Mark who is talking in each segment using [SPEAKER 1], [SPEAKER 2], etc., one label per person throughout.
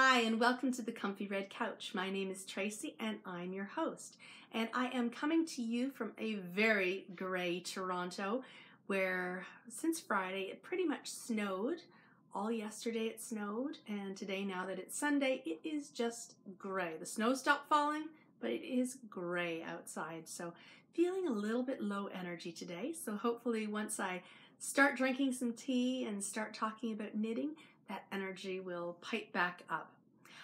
[SPEAKER 1] Hi, and welcome to the Comfy Red Couch. My name is Tracy, and I'm your host. And I am coming to you from a very gray Toronto, where since Friday it pretty much snowed. All yesterday it snowed, and today, now that it's Sunday, it is just gray. The snow stopped falling, but it is gray outside. So feeling a little bit low energy today. So hopefully once I start drinking some tea and start talking about knitting, that energy will pipe back up.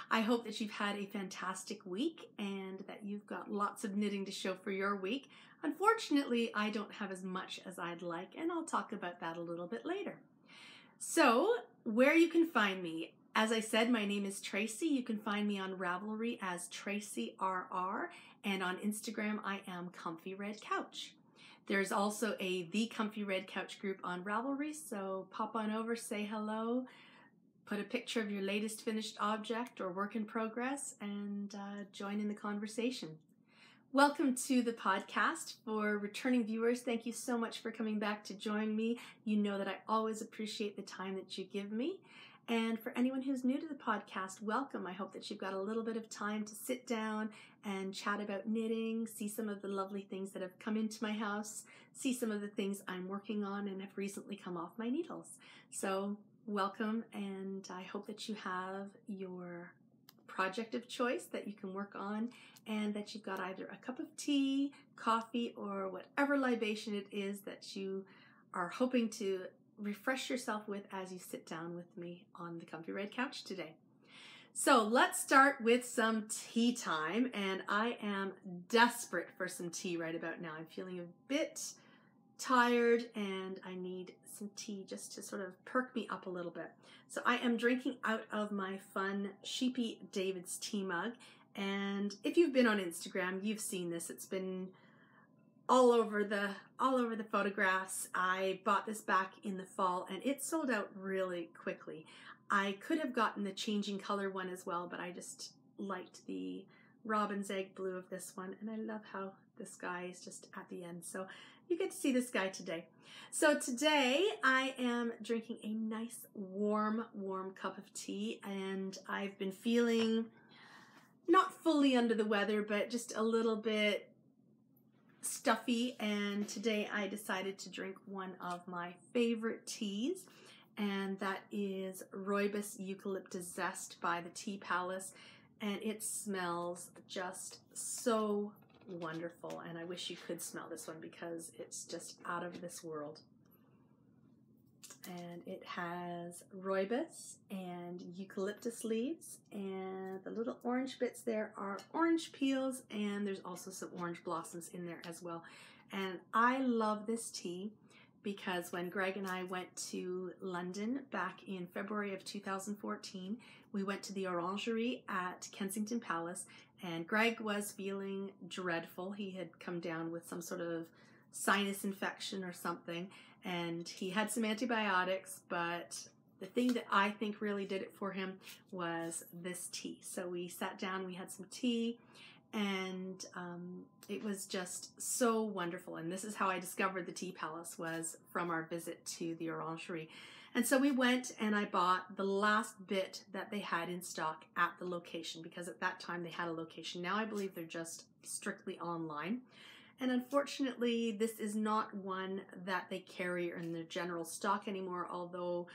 [SPEAKER 1] I hope that you've had a fantastic week and that you've got lots of knitting to show for your week. Unfortunately, I don't have as much as I'd like, and I'll talk about that a little bit later. So, where you can find me. As I said, my name is Tracy. You can find me on Ravelry as TracyRR, and on Instagram I am Comfy Red Couch. There's also a The Comfy Red Couch group on Ravelry, so pop on over, say hello, put a picture of your latest finished object or work in progress, and join in the conversation. Welcome to the podcast. For returning viewers, thank you so much for coming back to join me. You know that I always appreciate the time that you give me. And for anyone who's new to the podcast, welcome. I hope that you've got a little bit of time to sit down and chat about knitting, see some of the lovely things that have come into my house, see some of the things I'm working on and have recently come off my needles. So welcome, and I hope that you have your project of choice that you can work on, and that you've got either a cup of tea, coffee, or whatever libation it is that you are hoping to refresh yourself with as you sit down with me on the Comfy Red Couch today. So let's start with some tea time, and I am desperate for some tea right about now. I'm feeling a bit tired and I need some tea just to sort of perk me up a little bit. So I am drinking out of my fun Sheepy David's tea mug, and if you've been on Instagram, you've seen this. It's been all over the photographs. I bought this back in the fall and it sold out really quickly. I could have gotten the changing color one as well, but I just liked the robin's egg blue of this one, and I love how this guy is just at the end. So you get to see this guy today. So today I am drinking a nice warm cup of tea, and I've been feeling not fully under the weather, but just a little bit stuffy, and today I decided to drink one of my favorite teas, and that is Rooibos Eucalyptus Zest by the Tea Palace, and it smells just so wonderful, and I wish you could smell this one because it's just out of this world. And it has rooibos and eucalyptus leaves, and the little orange bits there are orange peels, and there's also some orange blossoms in there as well. And I love this tea because when Greg and I went to London back in February of 2014, we went to the Orangery at Kensington Palace, and Greg was feeling dreadful. He had come down with some sort of sinus infection or something, and he had some antibiotics, but the thing that I think really did it for him was this tea. So we sat down, we had some tea, and it was just so wonderful. And this is how I discovered the Tea Palace, was from our visit to the Orangery. And so we went and I bought the last bit that they had in stock at the location, because at that time they had a location. Now I believe they're just strictly online. And unfortunately, this is not one that they carry in their general stock anymore, although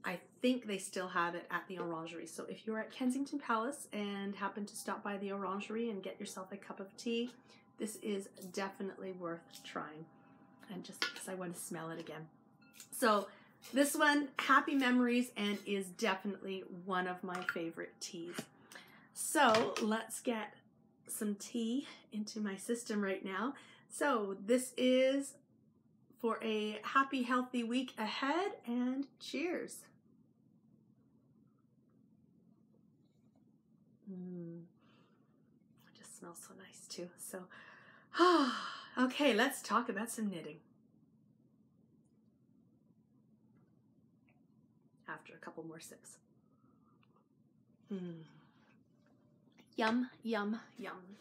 [SPEAKER 1] I think they still have it at the Orangery. So if you're at Kensington Palace and happen to stop by the Orangery and get yourself a cup of tea, this is definitely worth trying. And just because I want to smell it again. So this one, happy memories, and is definitely one of my favorite teas. So let's get some tea into my system right now. So this is for a happy, healthy week ahead, and cheers. It just smells so nice too. So, okay, let's talk about some knitting. After a couple more sips. Yum, yum, yum.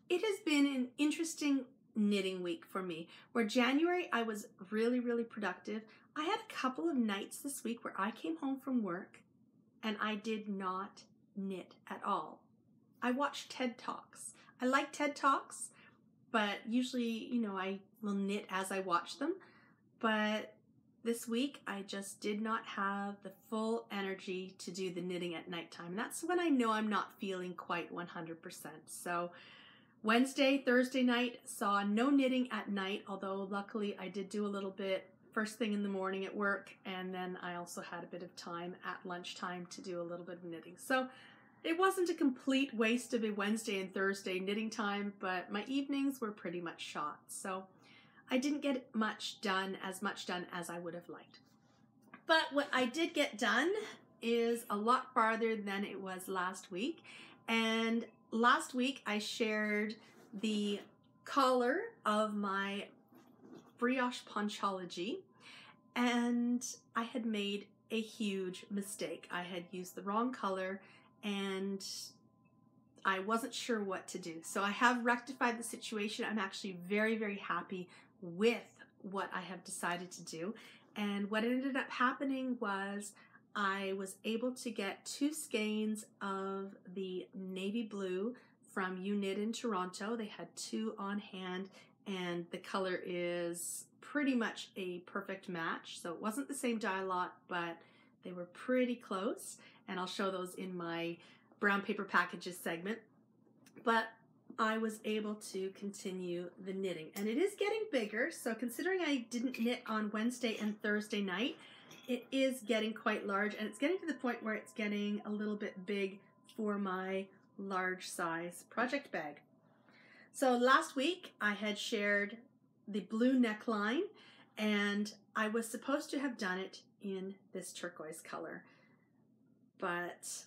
[SPEAKER 1] It has been an interesting knitting week for me. Where January I was really, really productive. I had a couple of nights this week where I came home from work and I did not knit at all. I watched TED Talks. I like TED Talks, but usually, I will knit as I watch them. But this week, I just did not have the full energy to do the knitting at nighttime. And that's when I know I'm not feeling quite 100%. So Wednesday, Thursday night, saw no knitting at night, although luckily I did do a little bit first thing in the morning at work, and then I also had a bit of time at lunchtime to do a little bit of knitting. So it wasn't a complete waste of a Wednesday and Thursday knitting time, but my evenings were pretty much shot. So I didn't get as much done as I would have liked. But what I did get done is a lot farther than it was last week. And last week I shared the collar of my Brioche Punchology, and I had made a huge mistake. I had used the wrong color and I wasn't sure what to do. So I have rectified the situation. I'm actually very, very happy with what I have decided to do. And what ended up happening was I was able to get 2 skeins of the navy blue from You Knit in Toronto. They had 2 on hand, and the color is pretty much a perfect match. So it wasn't the same dye lot, but they were pretty close, and I'll show those in my brown paper packages segment. But I was able to continue the knitting, and it is getting bigger. So considering I didn't knit on Wednesday and Thursday night, it is getting quite large, and it's getting to the point where it's getting a little bit big for my large size project bag. So last week I had shared the blue neckline, and I was supposed to have done it in this turquoise color, but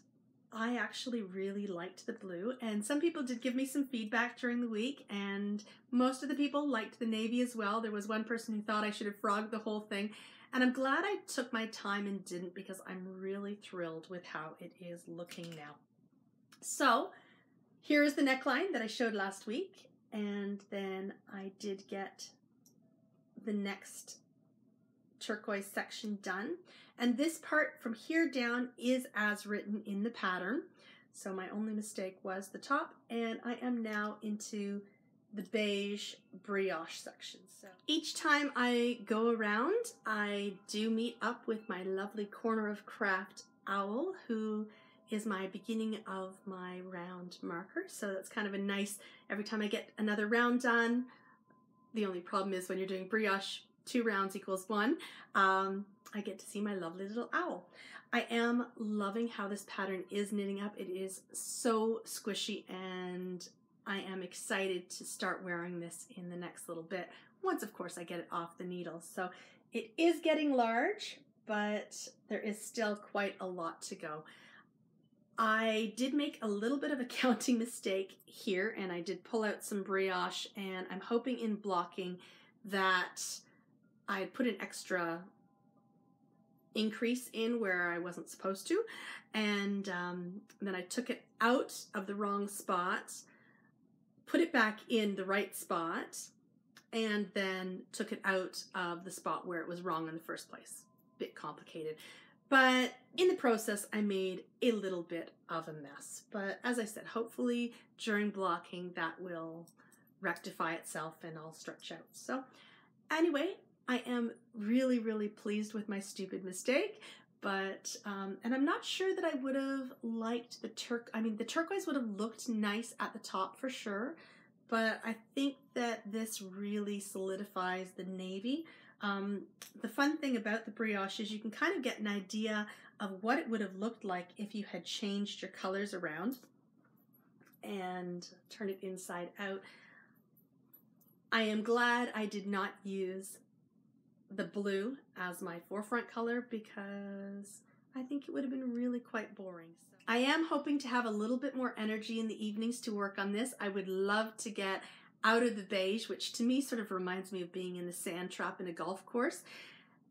[SPEAKER 1] I actually really liked the blue, and some people did give me some feedback during the week, and most of the people liked the navy as well. There was one person who thought I should have frogged the whole thing, and I'm glad I took my time and didn't, because I'm really thrilled with how it is looking now. So here is the neckline that I showed last week, and then I did get the next turquoise section done. And this part from here down is as written in the pattern. So my only mistake was the top, and I am now into the beige brioche section. So each time I go around, I do meet up with my lovely Corner of Craft owl, who is my beginning of my round marker. So that's kind of a nice, every time I get another round done. The only problem is when you're doing brioche, 2 rounds equals 1. I get to see my lovely little owl. I am loving how this pattern is knitting up. It is so squishy, and I am excited to start wearing this in the next little bit, once of course I get it off the needle. So it is getting large, but there is still quite a lot to go. I did make a little bit of a counting mistake here, and I did pull out some brioche, and I'm hoping in blocking that I put an extra increase in where I wasn't supposed to, and then I took it out of the wrong spot, put it back in the right spot, and then took it out of the spot where it was wrong in the first place. Bit complicated, but in the process I made a little bit of a mess. But as I said, hopefully during blocking that will rectify itself and I'll stretch out. So anyway, I am really, really pleased with my stupid mistake, but, and I'm not sure that I would have liked the the turquoise would have looked nice at the top for sure, but I think that this really solidifies the navy. The fun thing about the brioche is you can kind of get an idea of what it would have looked like if you had changed your colors around and turn it inside out. I am glad I did not use the blue as my forefront color, because I think it would have been really quite boring. So I am hoping to have a little bit more energy in the evenings to work on this. I would love to get out of the beige, which to me sort of reminds me of being in the sand trap in a golf course.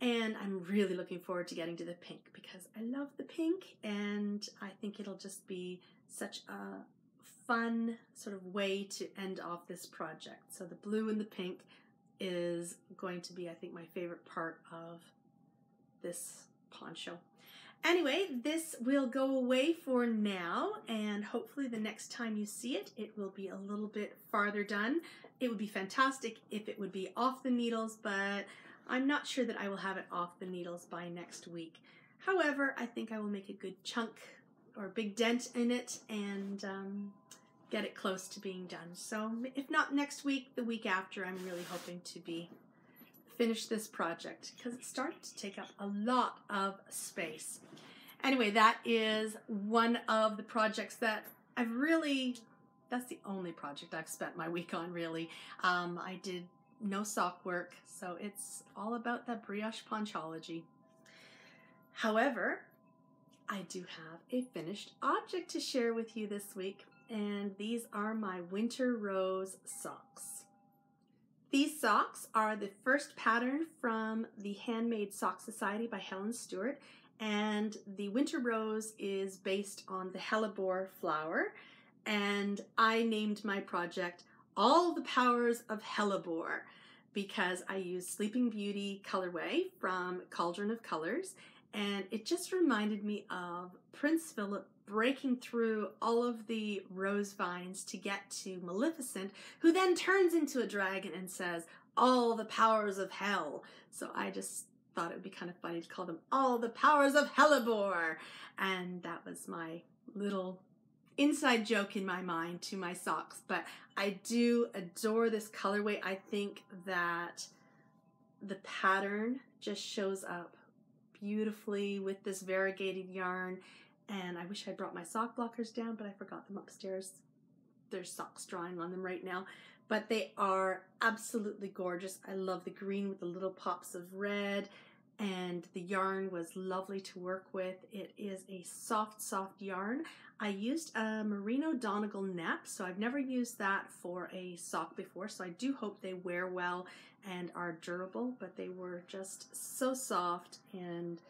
[SPEAKER 1] And I'm really looking forward to getting to the pink, because I love the pink, and I think it'll just be such a fun sort of way to end off this project. So the blue and the pink is going to be, I think, my favorite part of this poncho. Anyway, this will go away for now, and hopefully the next time you see it, it will be a little bit farther done. It would be fantastic if it would be off the needles, but I'm not sure that I will have it off the needles by next week. However, I think I will make a good chunk or big dent in it and get it close to being done. So if not next week, the week after, I'm really hoping to finish this project because it started to take up a lot of space. Anyway, that is one of the projects that that's the only project I've spent my week on, really. I did no sock work, so it's all about that brioche punchology. However, I do have a finished object to share with you this week, and these are my Winter Rose socks. These socks are the first pattern from the Handmade Sock Society by Helen Stewart, and the Winter Rose is based on the hellebore flower, and I named my project All the Powers of Hellebore because I used Sleeping Beauty colorway from Cauldron of Colors, and it just reminded me of Prince Philip breaking through all of the rose vines to get to Maleficent, who then turns into a dragon and says, all the powers of hell. So I just thought it would be kind of funny to call them All the Powers of Hellebore. And that was my little inside joke in my mind to my socks. But I do adore this colorway. I think that the pattern just shows up beautifully with this variegated yarn. And I wish I brought my sock blockers down, but I forgot them upstairs. There's socks drying on them right now. But they are absolutely gorgeous. I love the green with the little pops of red. And the yarn was lovely to work with. It is a soft, soft yarn. I used a Merino Donegal nap, so I've never used that for a sock before. So I do hope they wear well and are durable, but they were just so soft, and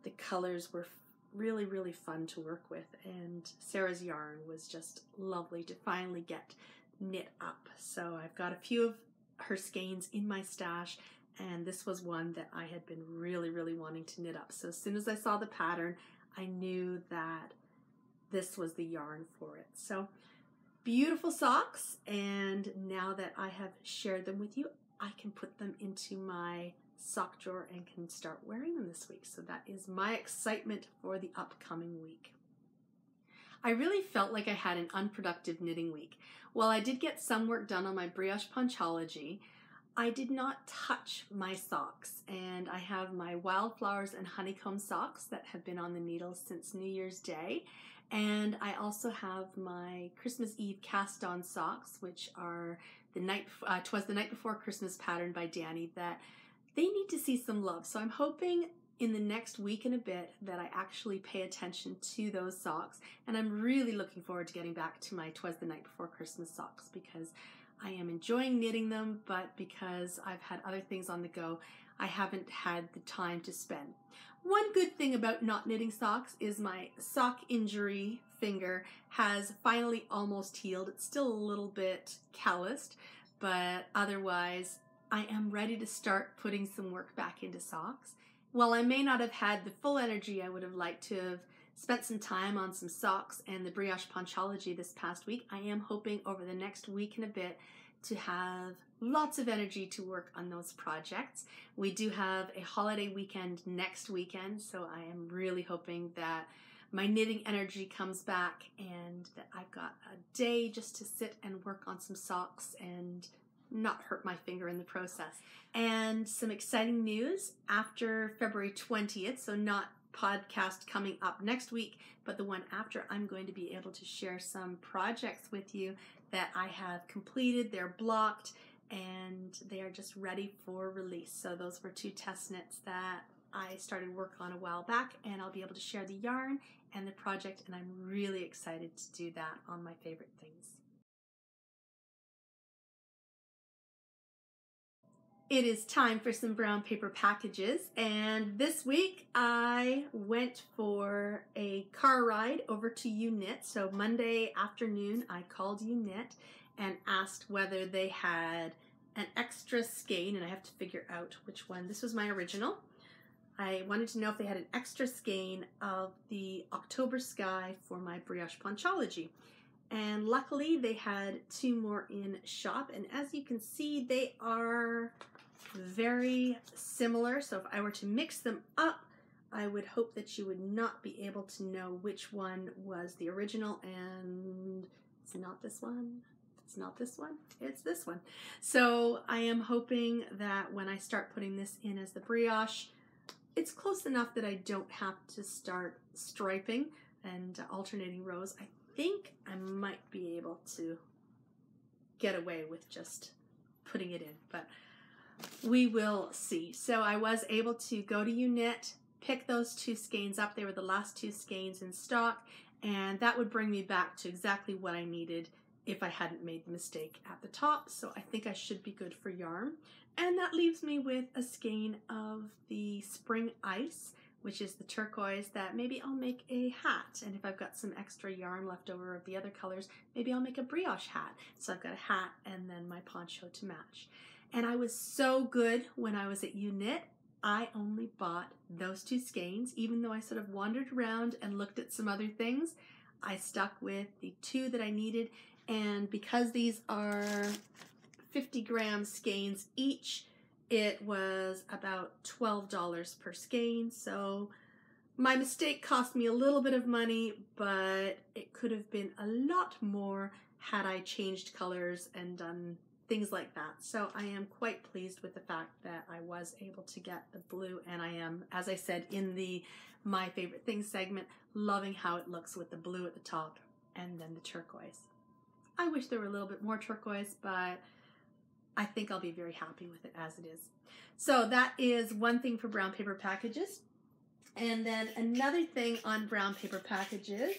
[SPEAKER 1] the colors were really, really fun to work with, and Sarah's yarn was just lovely to finally get knit up. So I've got a few of her skeins in my stash, and this was one that I had been really, really wanting to knit up. So as soon as I saw the pattern, I knew that this was the yarn for it. So beautiful socks, and now that I have shared them with you, I can put them into my sock drawer and can start wearing them this week. So that is my excitement for the upcoming week. I really felt like I had an unproductive knitting week. While I did get some work done on my brioche punchology, I did not touch my socks, and I have my wildflowers and honeycomb socks that have been on the needles since New Year's Day, and I also have my Christmas Eve cast-on socks, which are the Twas the Night Before Christmas pattern by Danny, that they need to see some love. So I'm hoping in the next week and a bit that I actually pay attention to those socks, and I'm really looking forward to getting back to my Twas the Night Before Christmas socks because I am enjoying knitting them, but because I've had other things on the go, I haven't had the time to spend. One good thing about not knitting socks is my sock injury finger has finally almost healed. It's still a little bit calloused, but otherwise I am ready to start putting some work back into socks. While I may not have had the full energy I would have liked to have spent some time on some socks and the brioche punchology this past week, I am hoping over the next week and a bit to have lots of energy to work on those projects. We do have a holiday weekend next weekend, so I am really hoping that my knitting energy comes back and that I've got a day just to sit and work on some socks and not hurt my finger in the process. And some exciting news after February 20th, so not podcast coming up next week, but the one after, I'm going to be able to share some projects with you that I have completed. They're blocked and they are just ready for release. So those were 2 test knits that I started work on a while back, and I'll be able to share the yarn and the project, and I'm really excited to do that on my favorite things. It is time for some brown paper packages, and this week I went for a car ride over to Unit. So Monday afternoon I called Unit and asked whether they had an extra skein, and I have to figure out which one. This was my original. I wanted to know if they had an extra skein of the October Sky for my Brioche Punchology. And luckily they had 2 more in shop, and as you can see they are very similar. So if I were to mix them up, I would hope that you would not be able to know which one was the original, and it's not this one, it's not this one, it's this one. So I am hoping that when I start putting this in as the brioche, it's close enough that I don't have to start striping and alternating rows. I think I might be able to get away with just putting it in, but we will see. So I was able to go to Unit, pick those 2 skeins up. They were the last 2 skeins in stock, and that would bring me back to exactly what I needed if I hadn't made the mistake at the top. So I think I should be good for yarn. And that leaves me with a skein of the Spring Ice, which is the turquoise, that maybe I'll make a hat. And if I've got some extra yarn left over of the other colors, maybe I'll make a brioche hat. So I've got a hat and then my poncho to match. And I was so good when I was at Unit. I only bought those 2 skeins, even though I sort of wandered around and looked at some other things. I stuck with the 2 that I needed, and because these are 50-gram skeins each, it was about $12 per skein. So my mistake cost me a little bit of money, but it could have been a lot more had I changed colors and done things like that. So I am quite pleased with the fact that I was able to get the blue, and I am, as I said in the My Favorite Things segment, loving how it looks with the blue at the top and then the turquoise. I wish there were a little bit more turquoise, but I think I'll be very happy with it as it is. So that is one thing for brown paper packages. And then another thing on brown paper packages,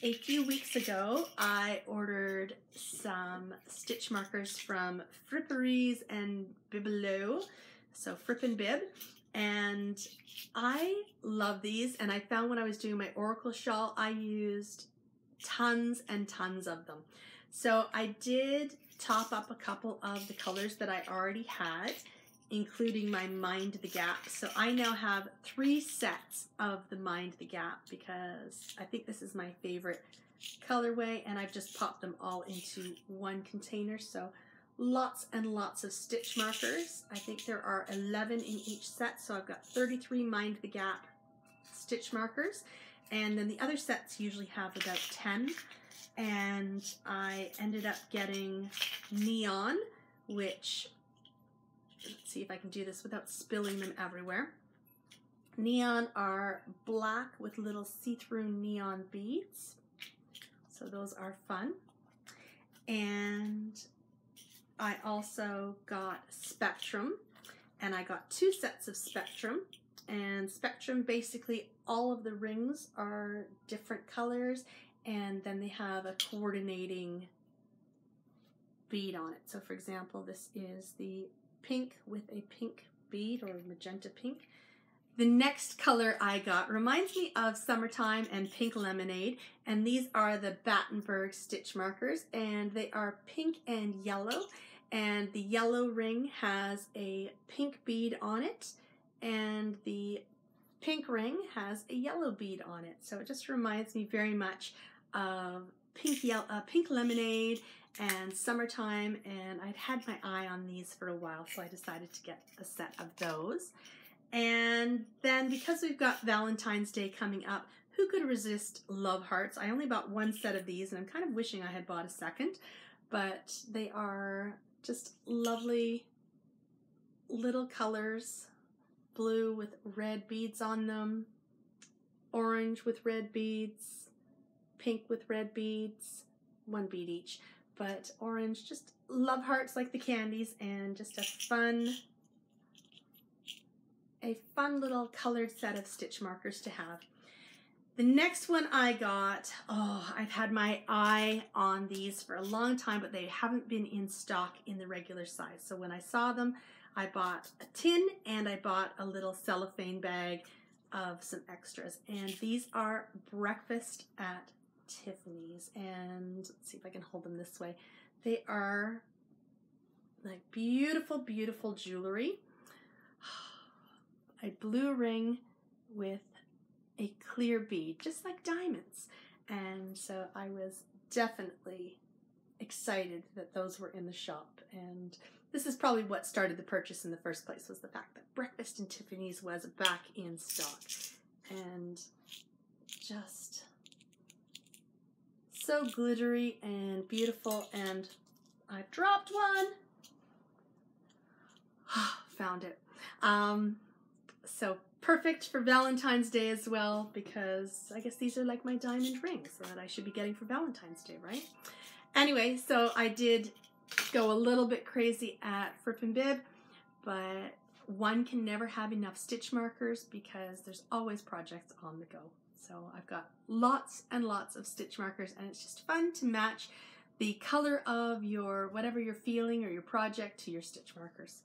[SPEAKER 1] a few weeks ago, I ordered some stitch markers from Fripperies and Bibelot, so Fripp and Bib, and I love these. And I found when I was doing my Oracle shawl, I used tons and tons of them. So I did top up a couple of the colors that I already had, including my Mind the Gap. So I now have 3 sets of the Mind the Gap because I think this is my favorite colorway, and I've just popped them all into one container. So lots and lots of stitch markers. I think there are 11 in each set, so I've got 33 Mind the Gap stitch markers, and then the other sets usually have about 10. And I ended up getting Neon, which, let's see if I can do this without spilling them everywhere. Neon are black with little see-through neon beads. So those are fun. And I also got Spectrum, and I got 2 sets of Spectrum. And Spectrum, basically all of the rings are different colors, and then they have a coordinating bead on it. So for example, this is the pink with a pink bead, or magenta pink. The next color I got reminds me of Summertime and Pink Lemonade, and these are the Battenberg stitch markers, and they are pink and yellow, and the yellow ring has a pink bead on it, and the pink ring has a yellow bead on it. So it just reminds me very much of Pink Lemonade and Summertime, and I'd had my eye on these for a while, so I decided to get a set of those. And then because we've got Valentine's Day coming up, who could resist love hearts? I only bought 1 set of these, and I'm kind of wishing I had bought a second, but they are just lovely little colors. Blue with red beads on them, orange with red beads, pink with red beads, 1 bead each, but orange, just love hearts like the candies, and just a fun little colored set of stitch markers to have. The next one I got, oh, I've had my eye on these for a long time, but they haven't been in stock in the regular size. So when I saw them, I bought a tin and I bought a little cellophane bag of some extras. And these are Breakfast at Tiffany's. And let's see if I can hold them this way. They are like beautiful, beautiful jewelry. A blue ring with a clear bead, just like diamonds. And so I was definitely excited that those were in the shop. And this is probably what started the purchase in the first place, was the fact that Breakfast in Tiffany's was back in stock. And just so glittery and beautiful. And I dropped one. Found it. So perfect for Valentine's Day as well, because I guess these are like my diamond rings that I should be getting for Valentine's Day, right? Anyway, so I did go a little bit crazy at Fripp and Bib, but one can never have enough stitch markers because there's always projects on the go. So I've got lots and lots of stitch markers, and it's just fun to match the color of your whatever you're feeling or your project to your stitch markers.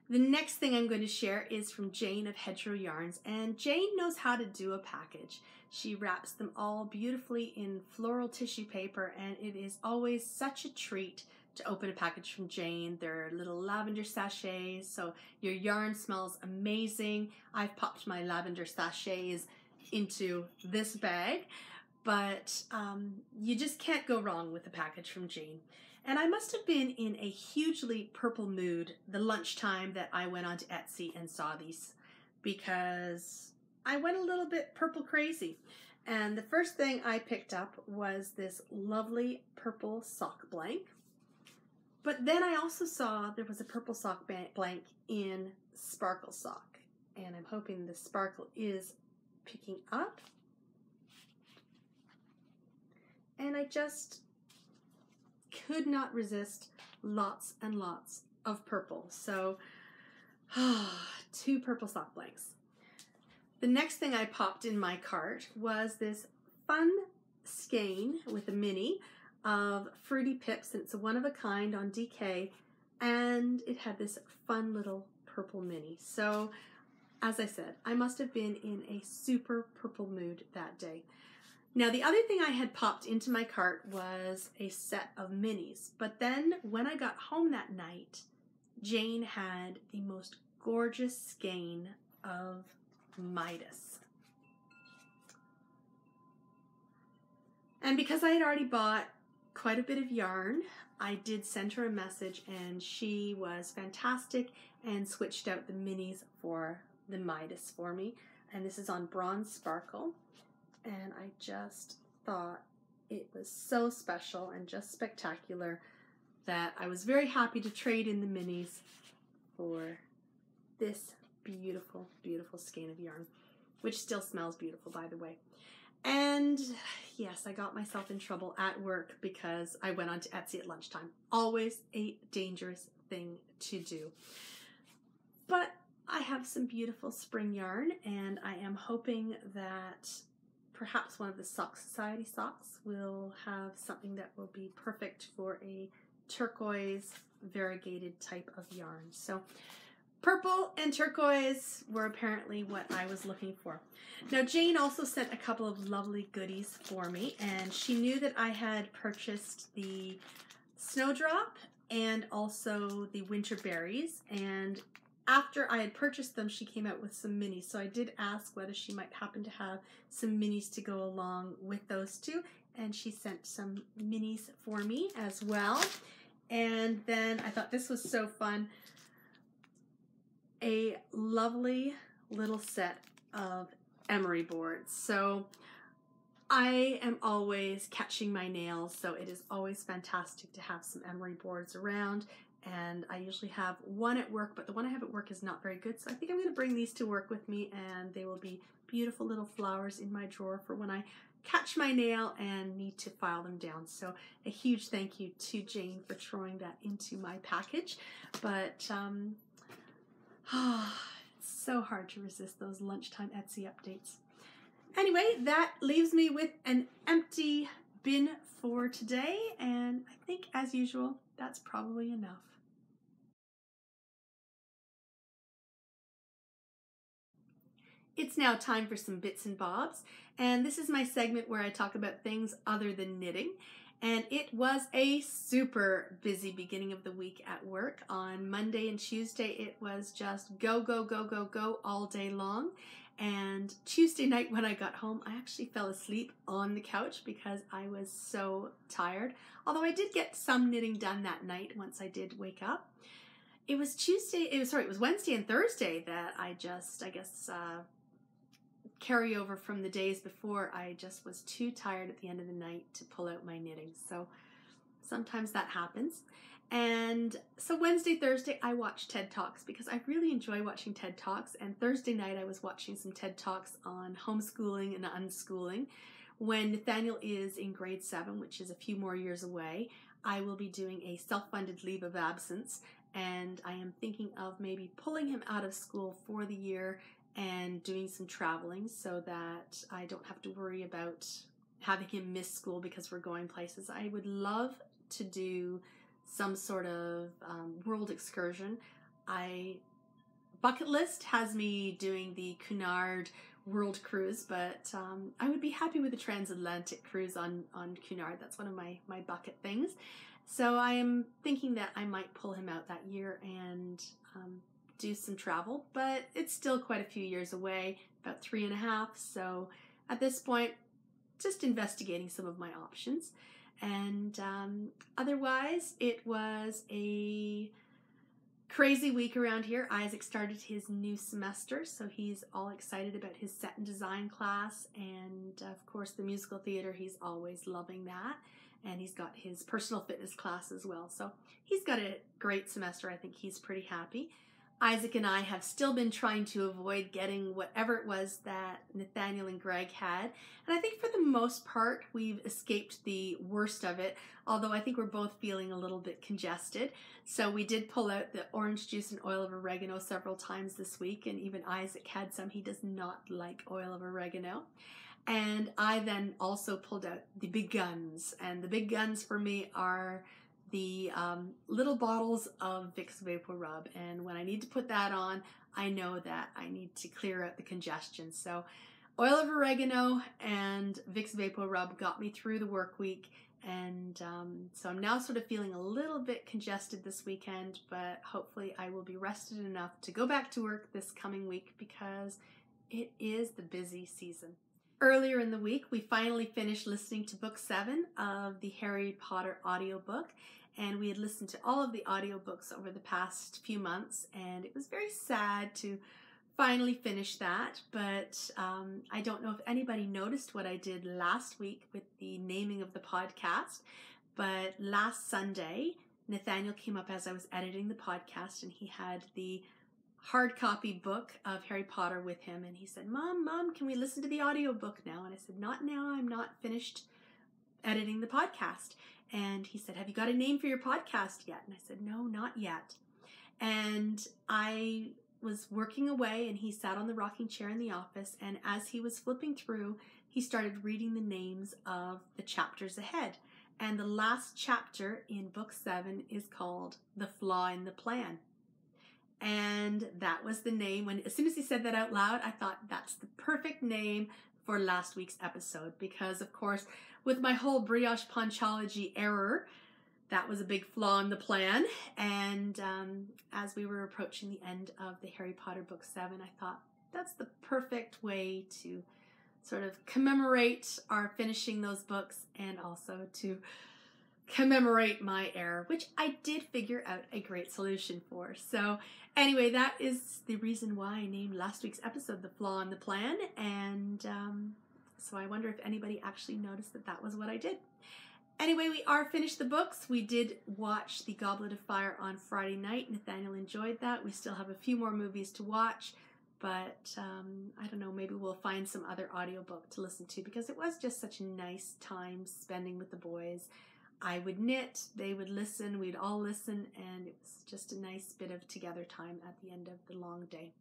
[SPEAKER 1] The next thing I'm going to share is from Jane of Hedgerow Yarns, and Jane knows how to do a package. She wraps them all beautifully in floral tissue paper, and it is always such a treat to open a package from Jane. They're little lavender sachets, so your yarn smells amazing. I've popped my lavender sachets into this bag, but you just can't go wrong with a package from Jane. And I must have been in a hugely purple mood the lunchtime that I went onto Etsy and saw these, because I went a little bit purple crazy. And the first thing I picked up was this lovely purple sock blank. But then I also saw there was a purple sock blank in sparkle sock. And I'm hoping the sparkle is picking up. And I just could not resist lots and lots of purple. So, 2 purple sock blanks. The next thing I popped in my cart was this fun skein with a mini of Fruity Pips. It's a one-of-a-kind on DK, and it had this fun little purple mini. So, as I said, I must have been in a super purple mood that day. Now, the other thing I had popped into my cart was a set of minis. But then when I got home that night, Jane had the most gorgeous skein of Midas. And because I had already bought quite a bit of yarn, I did send her a message, and she was fantastic and switched out the minis for the Midas for me. And this is on Bronze Sparkle. And I just thought it was so special and just spectacular that I was very happy to trade in the minis for this beautiful, beautiful skein of yarn, which still smells beautiful, by the way. And yes, I got myself in trouble at work because I went on to Etsy at lunchtime. Always a dangerous thing to do. But I have some beautiful spring yarn, and I am hoping that perhaps one of the Sock Society socks will have something that will be perfect for a turquoise variegated type of yarn. So purple and turquoise were apparently what I was looking for. Now, Jane also sent a couple of lovely goodies for me, and she knew that I had purchased the Snowdrop and also the Winter Berries, and after I had purchased them, she came out with some minis. So I did ask whether she might happen to have some minis to go along with those two. And she sent some minis for me as well. And then I thought this was so fun. A lovely little set of emery boards. So I am always catching my nails, so it is always fantastic to have some emery boards around. And I usually have one at work, but the one I have at work is not very good. So I think I'm going to bring these to work with me, and they will be beautiful little flowers in my drawer for when I catch my nail and need to file them down. So a huge thank you to Jane for throwing that into my package. But it's so hard to resist those lunchtime Etsy updates. Anyway, that leaves me with an empty bin for today, and I think, as usual, that's probably enough. It's now time for some bits and bobs, and this is my segment where I talk about things other than knitting. And it was a super busy beginning of the week at work. On Monday and Tuesday, it was just go, go, go, go, go all day long. And Tuesday night when I got home, I actually fell asleep on the couch because I was so tired. Although I did get some knitting done that night once I did wake up. It was Wednesday and Thursday that I guess, carry over from the days before. I just was too tired at the end of the night to pull out my knitting. So sometimes that happens. And so Wednesday, Thursday, I watched TED Talks because I really enjoy watching TED Talks. And Thursday night, I was watching some TED Talks on homeschooling and unschooling. When Nathaniel is in grade 7, which is a few more years away, I will be doing a self-funded leave of absence. And I am thinking of maybe pulling him out of school for the year and doing some traveling so that I don't have to worry about having him miss school because we're going places. I would love to do some sort of world excursion. Bucket list has me doing the Cunard world cruise, but I would be happy with a transatlantic cruise on Cunard. That's one of my bucket things. So I am thinking that I might pull him out that year and do some travel, but it's still quite a few years away, about 3.5. So at this point, just investigating some of my options. And otherwise, it was a crazy week around here. Isaac started his new semester, so he's all excited about his set and design class. And of course, the musical theater, he's always loving that. And he's got his personal fitness class as well. So he's got a great semester. I think he's pretty happy. Isaac and I have still been trying to avoid getting whatever it was that Nathaniel and Greg had. And I think for the most part, we've escaped the worst of it, although I think we're both feeling a little bit congested. So we did pull out the orange juice and oil of oregano several times this week, and even Isaac had some. He does not like oil of oregano. And I then also pulled out the big guns, and the big guns for me are the little bottles of Vicks Vapor Rub. And when I need to put that on, I know that I need to clear out the congestion. So oil of oregano and Vicks Vapor Rub got me through the work week. And so I'm now sort of feeling a little bit congested this weekend, but hopefully I will be rested enough to go back to work this coming week because it is the busy season. Earlier in the week, we finally finished listening to book 7 of the Harry Potter audiobook, and we had listened to all of the audiobooks over the past few months, and it was very sad to finally finish that, but I don't know if anybody noticed what I did last week with the naming of the podcast, but last Sunday, Nathaniel came up as I was editing the podcast, and he had the hard copy book of Harry Potter with him, and he said, Mom, can we listen to the audiobook now? And I said, not now, I'm not finished editing the podcast. And he said, have you got a name for your podcast yet? And I said, no, not yet. And I was working away, and he sat on the rocking chair in the office, and as he was flipping through, he started reading the names of the chapters ahead. And the last chapter in book 7 is called The Flaw in the Plan. And that was the name. As soon as he said that out loud, I thought that's the perfect name for last week's episode, because of course, with my whole Brioche Punchology error, that was a big flaw in the plan. And as we were approaching the end of the Harry Potter book 7, I thought that's the perfect way to sort of commemorate our finishing those books and also to commemorate my error, which I did figure out a great solution for. So anyway, that is the reason why I named last week's episode The Flaw in the Plan. And so I wonder if anybody actually noticed that that was what I did. Anyway, we are finished the books. We did watch The Goblet of Fire on Friday night. Nathaniel enjoyed that. We still have a few more movies to watch, but I don't know, maybe we'll find some other audiobook to listen to because it was just such a nice time spending with the boys. I would knit, they would listen, we'd all listen, and it was just a nice bit of together time at the end of the long day.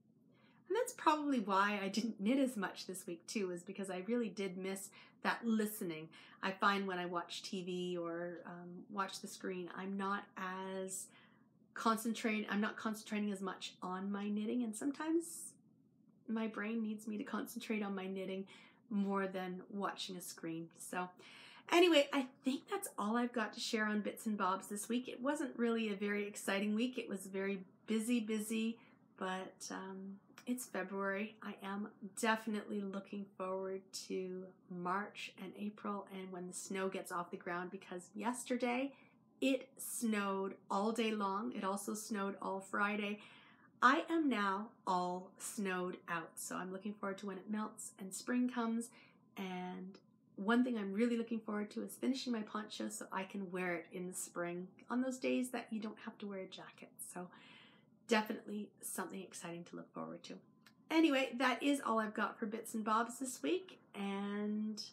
[SPEAKER 1] And that's probably why I didn't knit as much this week too, is because I really did miss that listening. I find when I watch TV or watch the screen, I'm not concentrating as much on my knitting, and sometimes my brain needs me to concentrate on my knitting more than watching a screen. So anyway, I think that's all I've got to share on Bits and Bobs this week. It wasn't really a very exciting week. It was very busy, but it's February. I am definitely looking forward to March and April and when the snow gets off the ground, because yesterday it snowed all day long. It also snowed all Friday. I am now all snowed out, so I'm looking forward to when it melts and spring comes. And one thing I'm really looking forward to is finishing my poncho so I can wear it in the spring on those days that you don't have to wear a jacket. So definitely something exciting to look forward to. Anyway, that is all I've got for Bits and Bobs this week, and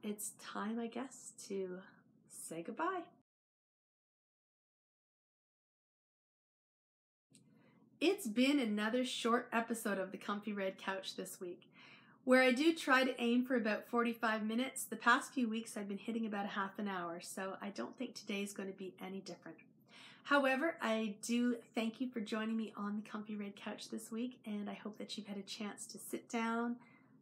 [SPEAKER 1] it's time, I guess, to say goodbye. It's been another short episode of the Comfy Red Couch this week, where I do try to aim for about 45 minutes. The past few weeks I've been hitting about a half an hour, so I don't think today's going to be any different. However, I do thank you for joining me on the Comfy Red Couch this week, and I hope that you've had a chance to sit down,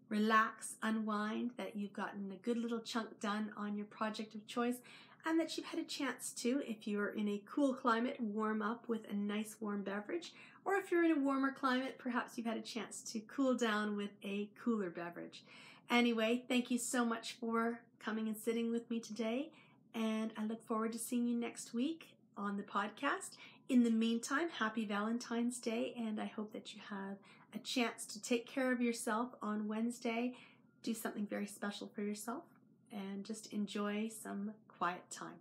[SPEAKER 1] relax, unwind, that you've gotten a good little chunk done on your project of choice, and that you've had a chance to, if you're in a cool climate, warm up with a nice warm beverage, or if you're in a warmer climate, perhaps you've had a chance to cool down with a cooler beverage. Anyway, thank you so much for coming and sitting with me today, and I look forward to seeing you next week on the podcast. In the meantime, happy Valentine's Day, and I hope that you have a chance to take care of yourself on Wednesday. Do something very special for yourself and just enjoy some quiet time.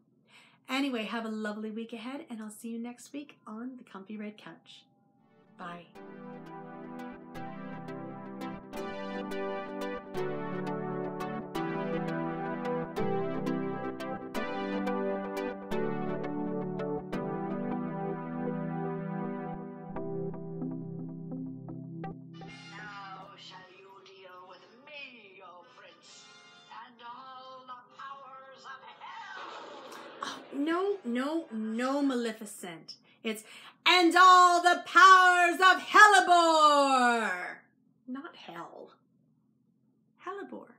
[SPEAKER 1] Anyway, have a lovely week ahead, and I'll see you next week on the Comfy Red Couch. Bye. No, Maleficent. It's, and all the powers of Hellebore! Not hell. Hellebore.